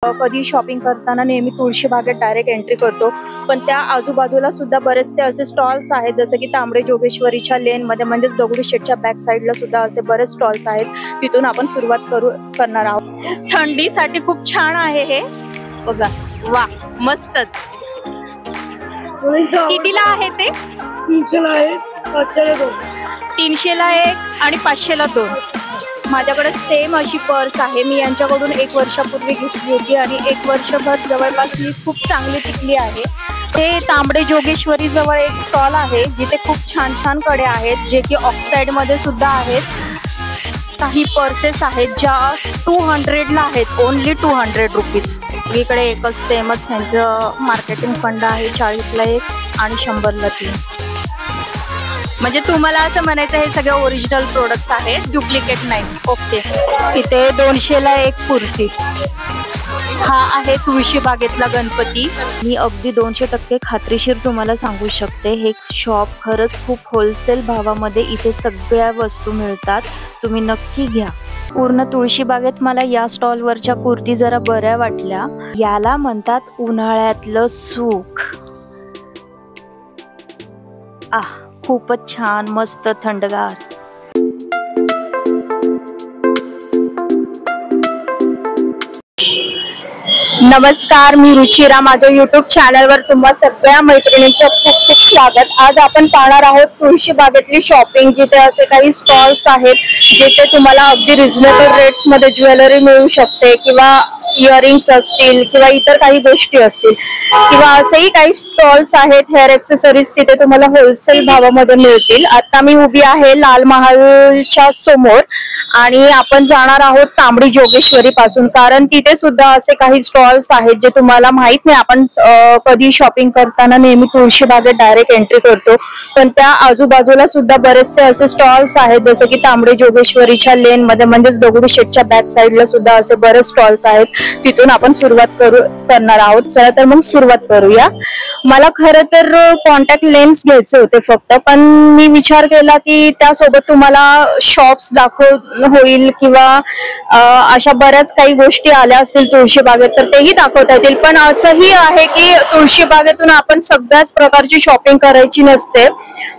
कधी शॉपिंग करताना नेहमी तुळशी बागेत डायरेक्ट एंट्री करतो, पण त्या आजूबाजूला सुद्धा बरेचसे असे स्टॉल्स आहेत, जसे की तांबडे जोगेश्वरीच्या लेनमध्ये म्हणजेच दगडूशेठच्या बॅक साईडला सुद्धा असे बरेच स्टॉल्स आहेत. तिथून आपण सुरुवात करणार आहोत. थंडीसाठी खूप छान आहे हे बघा. वा, मस्तच. कितीला आहे ते? 300ला आहे, 500ला 2. 300ला 1 आणि 500ला 2. माझ्याकडे सेम अशी पर्स आहे. मी यांच्याकडून 1 वर्षापूर्वी घेतली होती आणि 1 वर्षभर जवळपास मी खूप चांगली टिकली आहे. ते तांबडे जोगेश्वरी जवळ एक स्टॉल आहे जिथे खूप छान छान कडे आहेत, जे की ऑक्साइड मध्ये सुद्धा आहेत. काही पर्सेस आहेत ज्या 200ला आहेत, ओनली 200 रुपीज. इकडे एकच सेमच ह्यांचं मार्केटिंग फंड आहे. 40ला 1 आणि 100ला 3. म्हणजे तुम्हाला असं म्हणायचं हे सगळे ओरिजिनल प्रोडक्ट्स आहेत, डुप्लिकेट नाही. ओके. इथे 200ला 1 कुर्ती. हा आहे तुळशी बागेतला गणपती. मी अगदी 200% खात्रीशीर तुम्हाला सांगू शकते, हे शॉप खरंच खूप होलसेल भावामध्ये इथे सगळ्या वस्तू मिळतात. तुम्ही नक्की घ्या. पूर्ण तुळशी बागेत मला या स्टॉलवरच्या कुर्ती जरा बऱ्या वाटल्या. याला म्हणतात उन्हाळ्यातलं सुख. खूपच छान, मस्त, थंडगार. नमस्कार, मी रुचिरा. माझ्या युट्यूब चॅनलवर तुम्हा सगळ्या मैत्रिणींचं खूप खूप स्वागत. आज आपण पाहणार आहोत तुळशी बागेतली शॉपिंग, जिथे असे काही स्टॉल्स आहेत जिथे तुम्हाला अगदी रिझनेबल रेट्स मध्ये ज्वेलरी मिळू शकते, किंवा इयरिंग्स असतील, किंवा इतर काही गोष्टी असतील, किंवा असेही काही स्टॉल्स आहेत हेअर एक्सेसरीज, तिथे तुम्हाला होलसेल भावामध्ये मिळतील. आता मी उभी आहे लाल महालच्या समोर आणि आपण जाणार आहोत तांबडी जोगेश्वरी पासून, कारण तिथे सुद्धा असे काही स्टॉल्स आहेत जे तुम्हाला माहित नाही. आपण कधी शॉपिंग करताना नेहमी तुळशी बागेत डायरेक्ट एंट्री करतो, पण त्या आजूबाजूला सुद्धा बरेचसे असे स्टॉल्स आहेत, जसे की तांबडे जोगेश्वरीच्या लेन मध्ये म्हणजेच दगडूशेठच्या बॅक साईडला सुद्धा असे बरेच स्टॉल्स आहेत. तिथून आपण सुरुवात करणार आहोत. चला तर मग सुरुवात करूया. मला खरं तर कॉन्टॅक्ट लेन्स घ्यायचे होते फक्त, पण मी विचार केला की त्यासोबत तुम्हाला शॉप्स होईल, किंवा अशा बऱ्याच काही गोष्टी आल्या असतील तुळशी बागेत तर तेही दाखवता येतील. पण असंही आहे की तुळशी बागेतून आपण सगळ्याच प्रकारची शॉपिंग करायची नसते,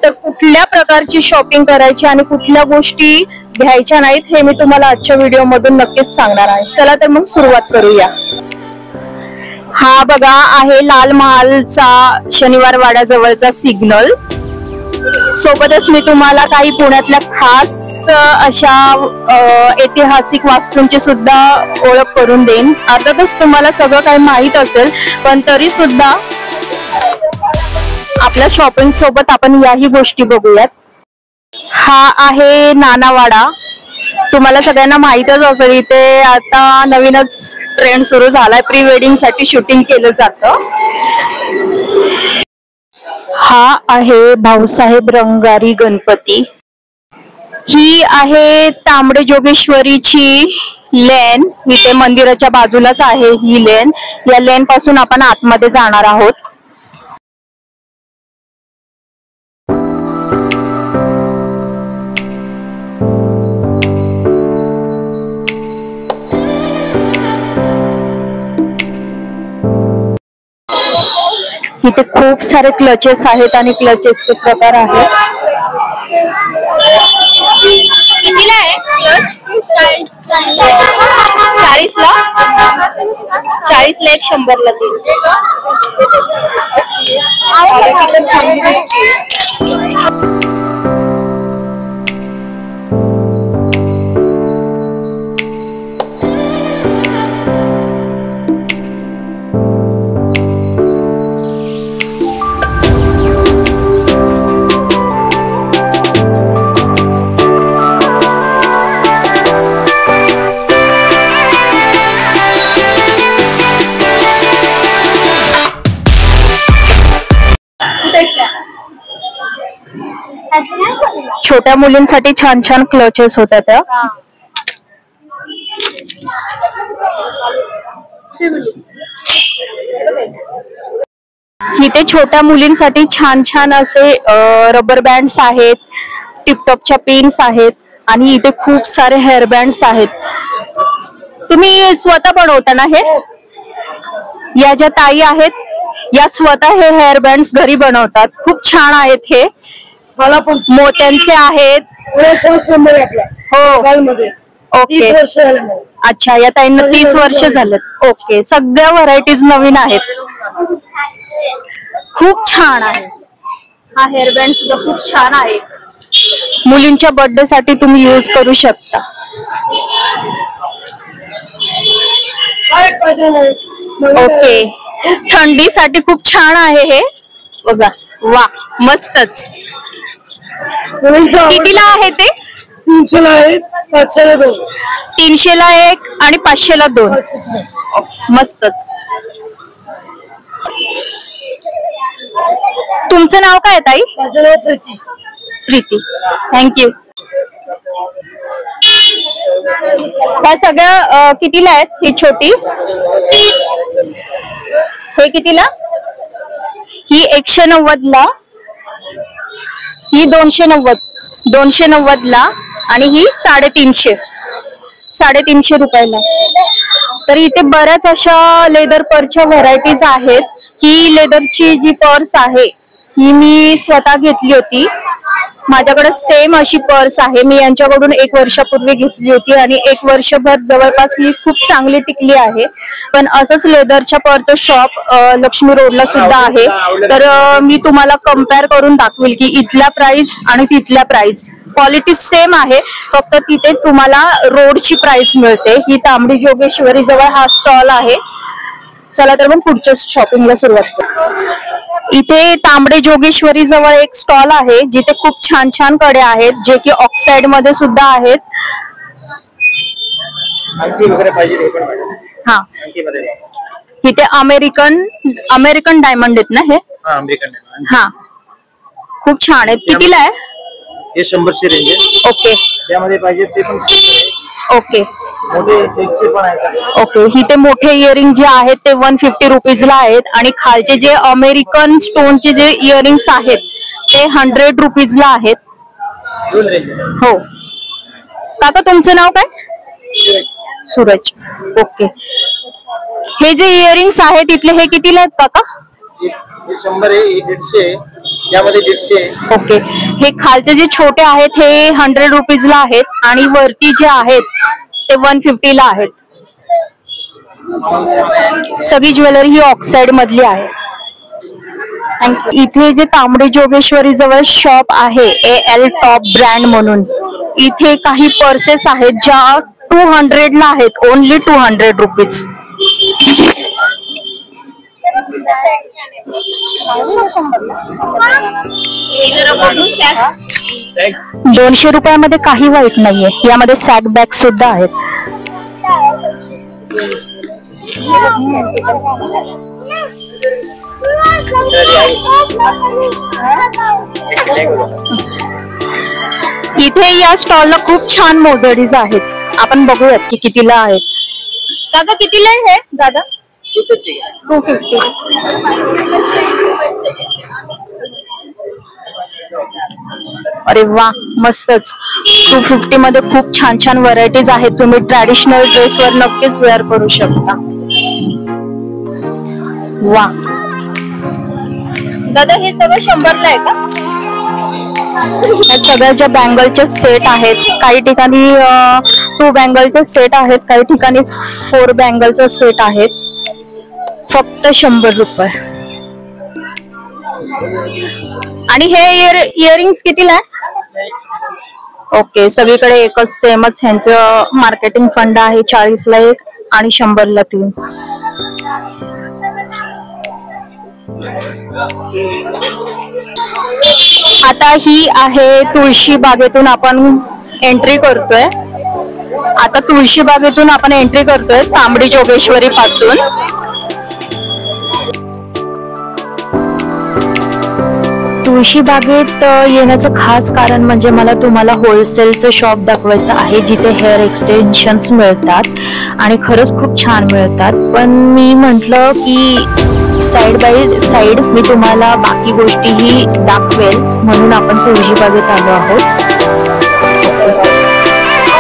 तर कुठल्या प्रकारची शॉपिंग करायची आणि कुठल्या गोष्टी घ्यायच्या नाहीत हे मी तुम्हाला आजच्या व्हिडिओ मधून नक्कीच सांगणार आहे. चला तर मग सुरुवात करूया. हा बघा आहे लाल महालचा शनिवार वाड्याजवळचा सिग्नल. सोबतच मी तुम्हाला काही पुण्यातल्या खास अशा ऐतिहासिक वास्तूंची सुद्धा ओळख करून देईन. अर्थातच तुम्हाला सगळं काही माहित असेल, पण तरी सुद्धा आपल्या शॉपिंग सोबत आपण याही गोष्टी बघूयात. हा आहे नानावाडा. तुम्हाला सगळ्यांना माहितच असेल, इथे आता नवीनच ट्रेंड सुरू झालाय, प्री वेडिंग साठी शूटिंग केलं जातं. हा आहे भाऊसाहेब रंगारी गणपती. ही आहे तांबडे जोगेश्वरीची लेन. इथे मंदिराच्या बाजूलाच आहे ही लेन. या लेन पासून आपण आतमध्ये जाणार आहोत. इथे खूप सारे क्लचेस आहेत आणि क्लचेसचे प्रकार आहेत. कितीला आहे क्लच? 40ला 1 100ला 3. छोट्या मुलींसाठी छान छान क्लचेस होतात. इथे छोट्या मुलींसाठी छान छान असे रबर बँड्स आहेत, टिपटॉपच्या पिन्स आहेत, आणि इथे खूप सारे हेअर बँड्स आहेत. तुम्ही स्वतः बनवता ना हे? या ज्या ताई आहेत या स्वतः हे हेअर बँड्स घरी बनवतात. खूप छान आहेत. हे मला पण मोत्यांचे आहेत. फर्स्ट नंबर आहे आपला हो मोबाईलमध्ये. ओके 30 वर्ष झाले मला. अच्छा या ताईंना 30 वर्ष झालेत. ओके सगळ्या व्हरायटीज नवीन आहेत. खूप छान आहे. हा हेअर बँड सुद्धा खूप छान आहे. मुलींच्या बर्थडे साठी तुम्ही यूज करू शकता. ओके थंडीसाठी खूप छान आहे हे बघा. वा मस्तच. कितीला आहे ते? 300 ला आहे, 500 ला 2. 300 ला 1 आणि 500 ला 2. मस्तच. तुमचं नाव काय ताई? माझं नाव प्रीती. प्रीती थँक्यू. ह्या सगळ्या कितीला आहेत? ही छोटी हे कितीला? ही 190 ला, ही 290 ला आणि ही 350 रुपयाला. तर इथे बऱ्याच अशा लेदर पर्सच्या व्हरायटीज आहेत. ही लेदरची जी पर्स आहे ही मी स्वतः घेतली होती. माझ्याकडे सेम अशी पर्स आहे. मी यांच्याकडून 1 वर्षापूर्वी घेतली होती आणि 1 वर्षभर जवळपास ही खूप चांगली टिकली आहे. पण असंच लेदरच्या पर्सचं शॉप लक्ष्मी रोडला सुद्धा आहे. तर मी तुम्हाला कम्पेअर करून दाखवेल की इथल्या प्राइस आणि तिथल्या प्राइस क्वालिटी सेम आहे. फक्त तिथे तुम्हाला रोडची प्राइस मिळते. ही तांबडी जोगेश्वरी जवळ हा स्टॉल आहे. चला तर मग पुढच्या शॉपिंगला सुरुवात करू. इथे तांबडे जोगेश्वरी जवळ एक स्टॉल आहे जिथे खूप छान छान कडे आहेत जे की ऑक्साइड मध्ये सुद्धा आहेत. हा इथे अमेरिकन डायमंड आहेत ना हे? हा खूप छान आहेत. कितीला आहे हे? 100ची रेंज आहे. ओके त्यामध्ये पाहिजे ते पण. ओके मोठे 100 पण आहेत. ओके इथे मोठे इयरिंग जे आहेत ते 150 रुपीजला आहेत आणि खालचे जे अमेरिकन स्टोनचे जे इयरिंग्स आहेत ते 100 रुपीजला आहेत. 2 रेंज. हो काका तुमचं नाव काय? सूरज. ओके हे जे इयरिंग्स आहेत इथले हे कितीला आहेत काका? हे 100 आहे, 150 यामध्ये 150. ओके हे खालचे जे छोटे आहेत हे 100 रुपीजला आहेत आणि वरती जे आहेत ते 150 ला आहेत. सगळी ज्वेलरी ही ऑक्साइड मधली आहे. इथे जे तांबडे जोगेश्वरी जवळ शॉप आहे AL टॉप ब्रँड म्हणून. इथे काही पर्सेस आहेत ज्या 200 ला आहेत. Only 200 rupees. 200 रुपयामध्ये काही वाईट नाहीये. यामध्ये सॅक बॅग सुद्धा आहेत. इथे या स्टॉलला खूप छान मोजडीज आहेत. आपण बघूयात की कितीला आहेत. दादा कितीला आहे हे? दादा 250. अरे वा मस्तच. 250 मध्ये खूप छान छान व्हरायटीज आहेत. तुम्ही ट्रॅडिशनल ड्रेसवर नक्कीच वेअर करू शकता. वा दादा हे सगळं 100 ला आहे का? या सगळ्या ज्या बँगलचे सेट आहेत काही ठिकाणी 2 बँगलचे सेट आहेत, काही ठिकाणी 4 बँगलचे सेट आहेत. फक्त 100 रुपये. आणि हे इयरिंग्स कितीला आहे? ओके सगळीकडे एकच सेमच ह्यांचं मार्केटिंग फंड आहे. 40 ला 1 आणि 100 ला 3. आता ही आहे तुळशी बागेतून आपण एंट्री करतोय. तांबडी जोगेश्वरी पासून. तुळशी बागेत येण्याचं खास कारण म्हणजे मला तुम्हाला होलसेलचं शॉप दाखवायचं आहे जिथे हेअर एक्सटेन्शन्स मिळतात आणि खरंच खूप छान मिळतात. पण मी म्हटलं की साइड बाय साइड मी तुम्हाला बाकी गोष्टीही दाखवेल म्हणून आपण तुळशी बागेत आलो आहोत.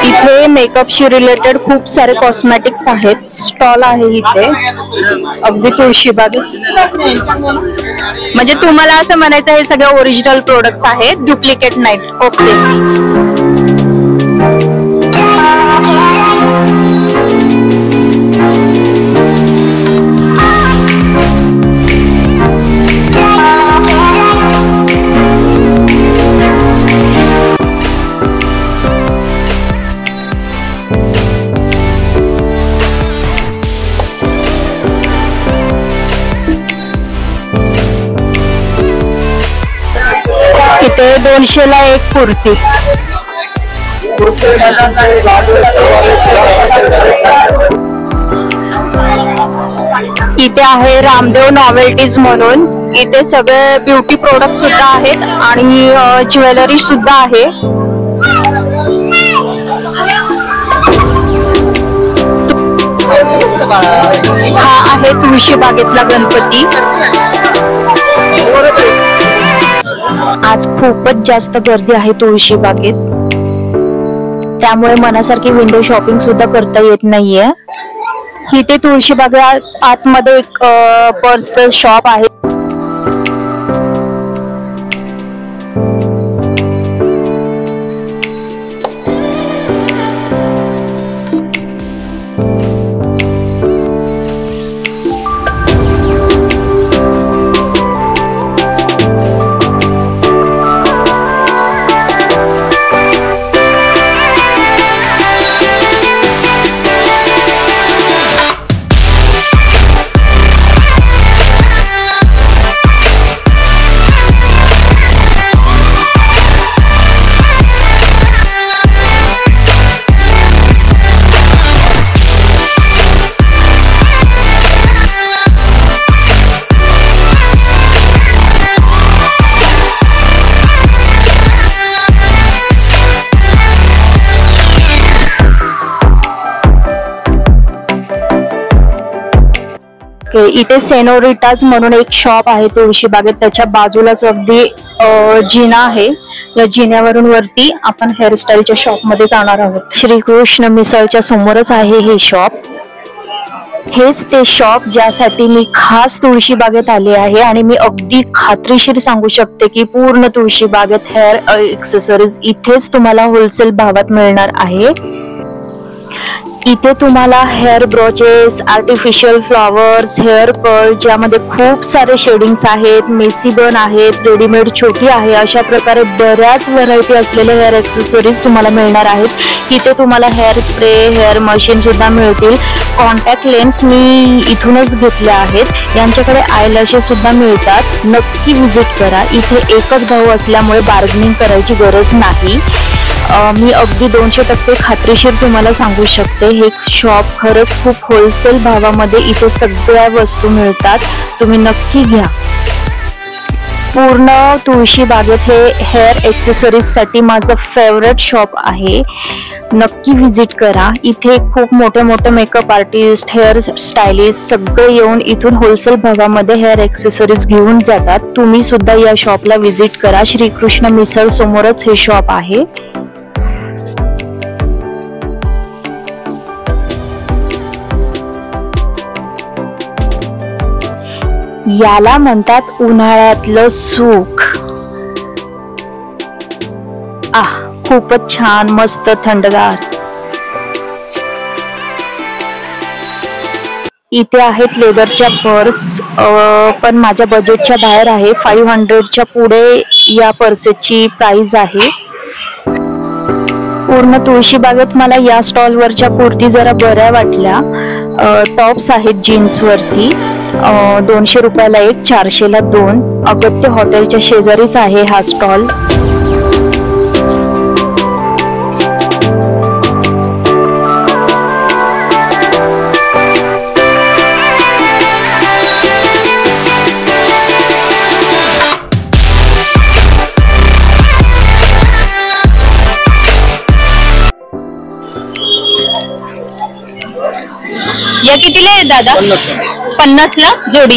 इथे मेकअपशी रिलेटेड खूप सारे कॉस्मेटिक्स आहेत. स्टॉल आहे इथे अगदी तुळशीबाग. म्हणजे तुम्हाला असं म्हणायचं हे सगळे ओरिजिनल प्रोडक्ट्स आहेत, डुप्लिकेट नाहीत. ओके. इथे 200 ला एक कुर्ती. इथे आहे रामदेव नॉवेल्टीज म्हणून. इथे सगळे ब्युटी प्रोडक्ट सुद्धा आहेत आणि ज्वेलरी सुद्धा आहे. हा आहे तुळशीबागेतला गणपती. आज खूपच जास्त गर्दी आहे तुळशीबागेत, त्यामुळे मनासारखी विंडो शॉपिंग सुद्धा करता येत नाहीये. इथे तुळशीबागेत आतमध्ये एक पर्स शॉप आहे. इथे सेनोरिटाज म्हणून एक शॉप आहे तुळशीबागेत. त्याच्या बाजूलाच अगदी जिना आहे. या जिन्यावरून वरती आपण हेअरस्टाईलच्या शॉप मध्ये जाणार आहोत. श्रीकृष्ण मिसळच्या समोरच आहे हे शॉप. हेच ते शॉप ज्यासाठी मी खास तुळशीबागेत आले आहे आणि मी अगदी खात्रीशीर सांगू शकते की पूर्ण तुळशीबागेत हेअर एक्सेसरीज इथेच तुम्हाला होलसेल भावात मिळणार आहे. इथे तुम्हाला hair brooches, artificial flowers, hair curl ज्यामध्ये खूप सारे शेडिंग्स आहेत, मेसी बन आहेत, रेडीमेड छोटी आहे, अशा प्रकारे बऱ्याच व्हरायटी असलेले हेअर एक्सेसरीज तुम्हाला मिळणार आहेत. इथे तुम्हाला हेअर स्प्रे, हेअर मशीन सुद्धा मिळतील. कॉन्टॅक्ट लेन्स मी इथूनच घेतल्या आहेत. यांच्याकडे आयलॅशेस सुद्धा मिळतात. नक्की व्हिजिट करा. इथे एकच भाव असल्यामुळे बार्गेनिंग करायची गरज नाही. मी अगदी 200% खात्रीशीर तुम्हाला सांगू शकते हे शॉप खरंच खूप होलसेल भावामध्ये इथे सगळ्या वस्तू मिळतात. तुम्ही नक्की घ्या. पूर्ण तुळशीबागेत हे हेअर एक्सेसरीज साठी माझं फेवरेट शॉप आहे. नक्की व्हिजिट करा. इथे खूप मोठे मोठे मेकअप आर्टिस्ट, हेअर स्टायलिस्ट सगळे येऊन इथून होलसेल भावामध्ये हेअर एक्सेसरीज घेऊन जातात. तुम्ही सुद्धा या शॉपला व्हिजिट करा. श्रीकृष्ण मिसळ समोरच हे शॉप आहे. याला म्हणतात उन्हाळ्यातलं सुख. खूपच छान, मस्त, थंडगार. इथे आहेत लेदरच्या पर्स, पण माझ्या बजेटच्या बाहेर आहे. 500च्या पुढे या पर्सेसची प्राइस आहे. पूर्ण तुळशीबागेत मला या स्टॉलवरच्या कुर्ती जरा बऱ्या वाटल्या. टॉप्स आहेत जीन्स वरती. 200 रुपयाला एक, 400 ला 2. अगत्य हॉटेलच्या शेजारीच आहे हा स्टॉल. या कितीला आहे दादा? 50 ला जोडी.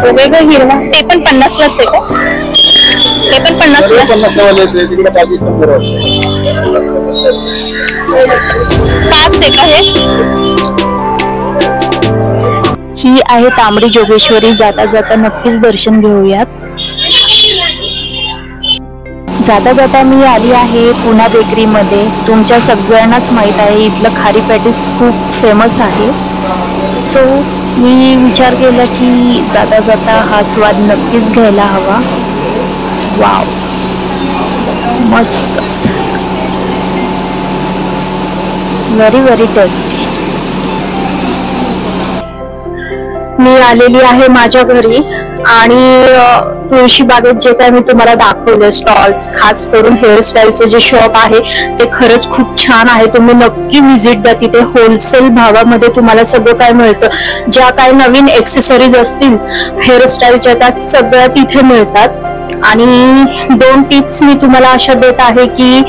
वेगवेगळं हिरवा ते पण 50लाच आहे का? ते पण 50ला. 5 आहे का हे? ही आहे तांबडी जोगेश्वरी. जाता जाता नक्कीच दर्शन घेऊयात. जाता जाता मी आली आहे पुणा बेकरीमध्ये. तुमच्या सगळ्यांनाच माहीत आहे इथलं खारी पॅटीस खूप फेमस आहे. सो मी विचार केला की जाता जाता हा स्वाद नक्कीच घ्यायला हवा. वाव, मस्तच, व्हेरी व्हेरी टेस्टी. मी आलेली आहे माझ्या घरी आणि तुळशी बागेत जे काय मी तुम्हाला दाखवले स्टॉल्स, खास करून हेअरस्टाईलचे जे शॉप आहे ते खरंच खूप छान आहे. तुम्ही नक्की व्हिजिट द्या. तिथे होलसेल भावामध्ये तुम्हाला सगळं काय मिळतं. ज्या काही नवीन एक्सेसरीज असतील हेअरस्टाईलच्या त्या सगळ्या तिथे मिळतात. आणि 2 टिप्स मी तुम्हाला अशा देत आहे की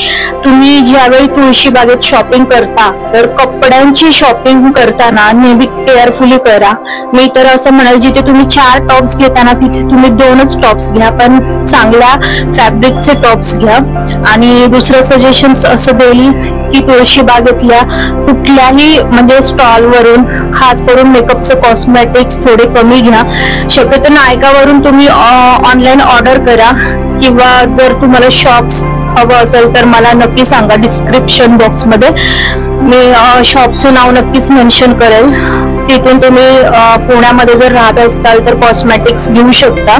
तुम्ही ज्यावेळी तुळशी बागेत शॉपिंग करता तर कपड्यांची शॉपिंग करताना नेहमी केअरफुली करा. मी तर असं म्हणेल जिथे तुम्ही 4 टॉप्स घेताना तिथे तुम्ही 2च टॉप्स घ्या, पण चांगल्या फॅब्रिकचे टॉप्स घ्या. आणि दुसरं सजेशन असं देईल की तुळशी बागेतल्या कुठल्याही म्हणजे स्टॉलवरून खास करून मेकअपचं कॉस्मेटिक्स थोडे कमी घ्या. शक्यतो नायकावरून तुम्ही ऑनलाईन ऑर्डर करा किंवा जर तुम्हाला शॉप्स हवं असेल तर मला नक्की सांगा. डिस्क्रिप्शन बॉक्समध्ये मी शॉपचं नाव नक्कीच मेन्शन करेल. तिथून तुम्ही पुण्यामध्ये जर राहत असताल तर कॉस्मेटिक्स घेऊ शकता,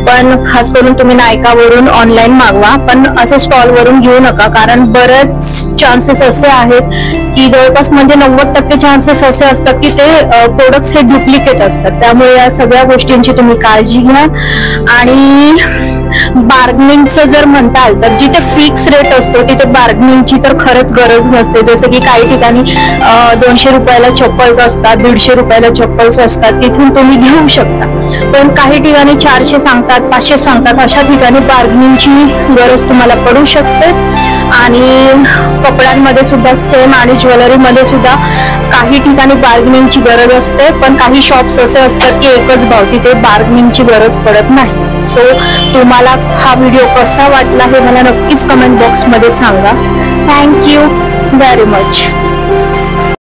पण खास करून तुम्ही नायकावरून ऑनलाईन मागवा. पण असे स्टॉलवरून घेऊ नका, कारण बरेच चान्सेस असे आहेत की जवळपास म्हणजे 90% चान्सेस असे असतात की ते प्रोडक्ट्स हे डुप्लिकेट असतात. त्यामुळे या सगळ्या गोष्टींची तुम्ही काळजी घ्या. आणि बार्गनिंगचं जर म्हणताल तर जिथे फिक्स रेट असतो तिथे बार्गनिंगची तर खरंच गरज नसते. जसं की काही ठिकाणी 200 रुपयाला चप्पल्स असतात, 150 रुपयाला चप्पल्स असतात, तिथून तुम्ही घेऊ शकता. पण काही ठिकाणी 400 सांगतात, 500 सांगतात. अशा ठिकाणी बार्गनिंगची गरज तुम्हाला पडू शकते. आणि कपड्यांमध्ये सुद्धा सेम आणि ज्वेलरीमध्ये सुद्धा काही ठिकाणी बार्गनिंगची गरज असते, पण काही शॉप्स असे असतात की एकच भाव, तिथे बार्गनिंगची गरज पडत नाही. सो तुम्हाला हा व्हिडिओ कसा वाटला हे मला नक्कीच कमेंट बॉक्समध्ये सांगा. Thank you very much.